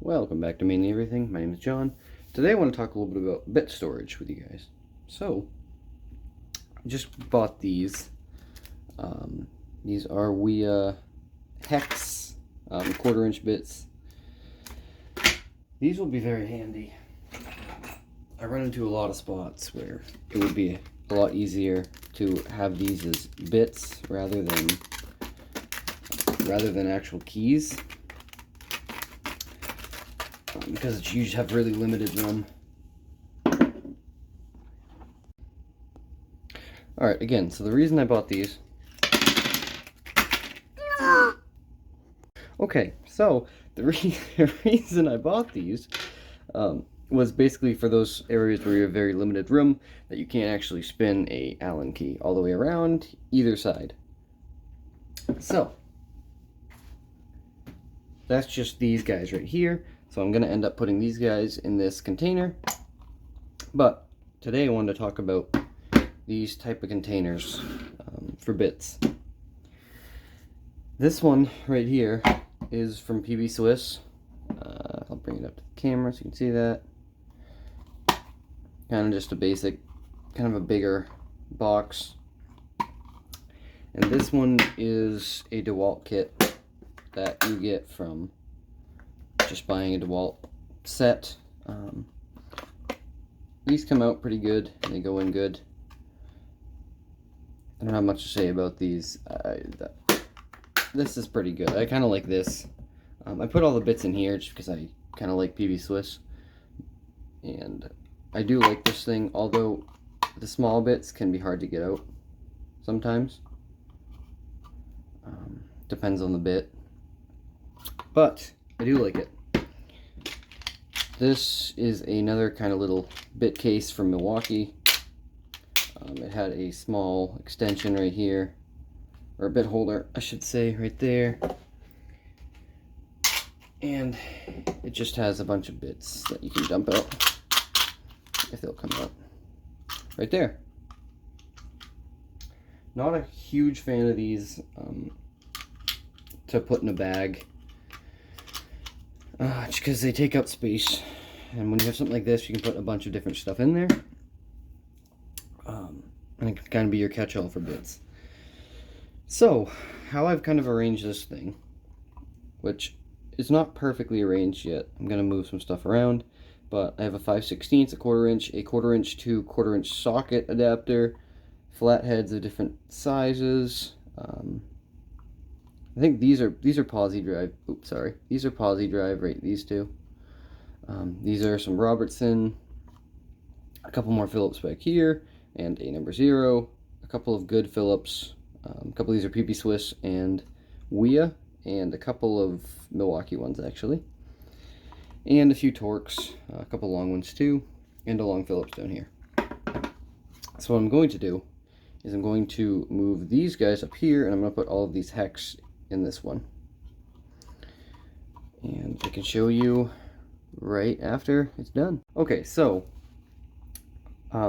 Welcome back to Mainly Everything. My name is John. Today I want to talk a little bit about bit storage with you guys. So, I just bought these. These are hex 1/4-inch bits. These will be very handy. I run into a lot of spots where it would be a lot easier to have these as bits rather than actual keys. Because you have really limited room. Alright, again, so the reason I bought these... Okay, so the reason I bought these was basically for those areas where you have very limited room that you can't actually spin a Allen key all the way around either side. So, that's just these guys right here. So I'm going to end up putting these guys in this container. But today I wanted to talk about these type of containers for bits. This one right here is from PB Swiss. I'll bring it up to the camera so you can see that. Kind of just a basic, kind of a bigger box. And this one is a DeWalt kit that you get from just buying a DeWalt set. These come out pretty good and they go in good. I don't have much to say about these. This is pretty good. I kind of like this. I put all the bits in here just because I kind of like PB Swiss. And I do like this thing, although the small bits can be hard to get out sometimes. Depends on the bit. But I do like it. This is another kind of little bit case from Milwaukee. It had a small extension right here, or a bit holder, I should say, right there. And it just has a bunch of bits that you can dump out, if they'll come out. Right there. Not a huge fan of these to put in a bag. Just because they take up space, and when you have something like this, you can put a bunch of different stuff in there, and it can kind of be your catch-all for bits. So, how I've kind of arranged this thing, which is not perfectly arranged yet. I'm going to move some stuff around, but I have a 5/16, a 1/4-inch, a 1/4-inch to 1/4-inch socket adapter, flat heads of different sizes. I think these are posi drive. Oops, sorry. These are posi drive, right? These two. These are some Robertson. A couple more Phillips back here, and a number 0. A couple of good Phillips. A couple of these are PB Swiss and WIA, and a couple of Milwaukee ones actually. And a few Torx, a couple long ones too, and a long Phillips down here. So what I'm going to do is I'm going to move these guys up here, and I'm going to put all of these hex in this one, and I can show you right after it's done. Okay, so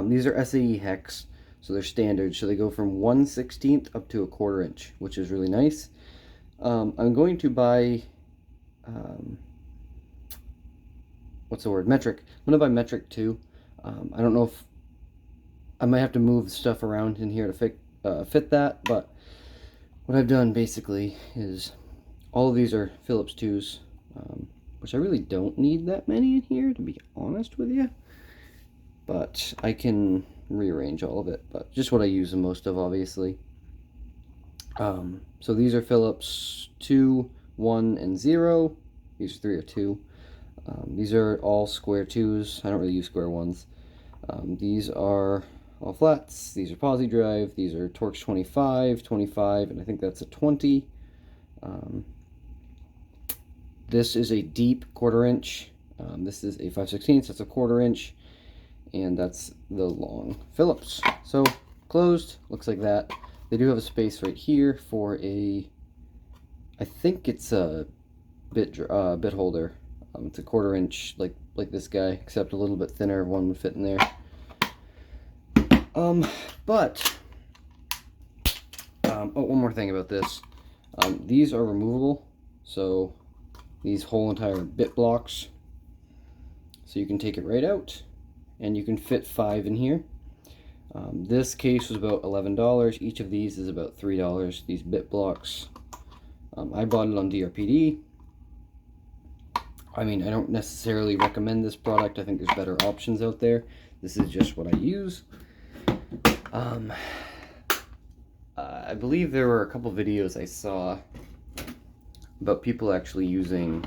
these are SAE hex, so they're standard, so they go from 1/16 up to a 1/4-inch, which is really nice. I'm going to buy what's the word, metric. I'm going to buy metric too. I don't know if I might have to move stuff around in here to fit that, but what I've done basically is all of these are Phillips 2s, which I really don't need that many in here, to be honest with you. But I can rearrange all of it, but just what I use the most of, obviously. So these are Phillips 2, 1, and 0. These 3 are 2. These are all square 2s. I don't really use square 1s. These are all flats. These are posi drive. These are Torx 25, 25, and I think that's a 20. This is a deep 1/4-inch. This is a 5/16, so that's a 1/4-inch, and that's the long Phillips. So closed, looks like that. They do have a space right here for a, I think it's a bit holder. It's a 1/4-inch, like this guy, except a little bit thinner. One would fit in there. Oh, one more thing about this. These are removable, so these whole entire BitBlocks. So you can take it right out, and you can fit 5 in here. This case was about $11. Each of these is about $3, these BitBlocks. I bought it on DRPD. I mean, I don't necessarily recommend this product. I think there's better options out there. This is just what I use. I believe there were a couple videos I saw about people actually using,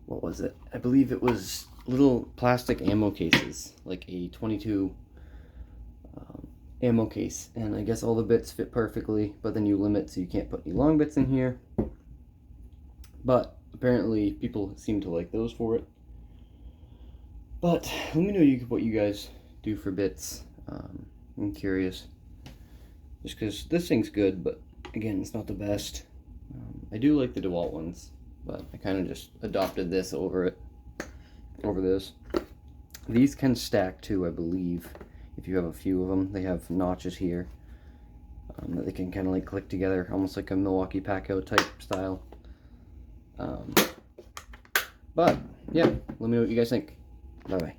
what was it? I believe it was little plastic ammo cases, like a 22 ammo case, and I guess all the bits fit perfectly, but then you limit so you can't put any long bits in here. But apparently people seem to like those for it. But let me know what you guys do for bits. I'm curious. Just because this thing's good, but again, it's not the best. I do like the DeWalt ones, but I kind of just adopted this over this. These can stack too, I believe. If you have a few of them, they have notches here that they can kind of like click together, almost like a Milwaukee Packout type style. But yeah, let me know what you guys think. Bye bye.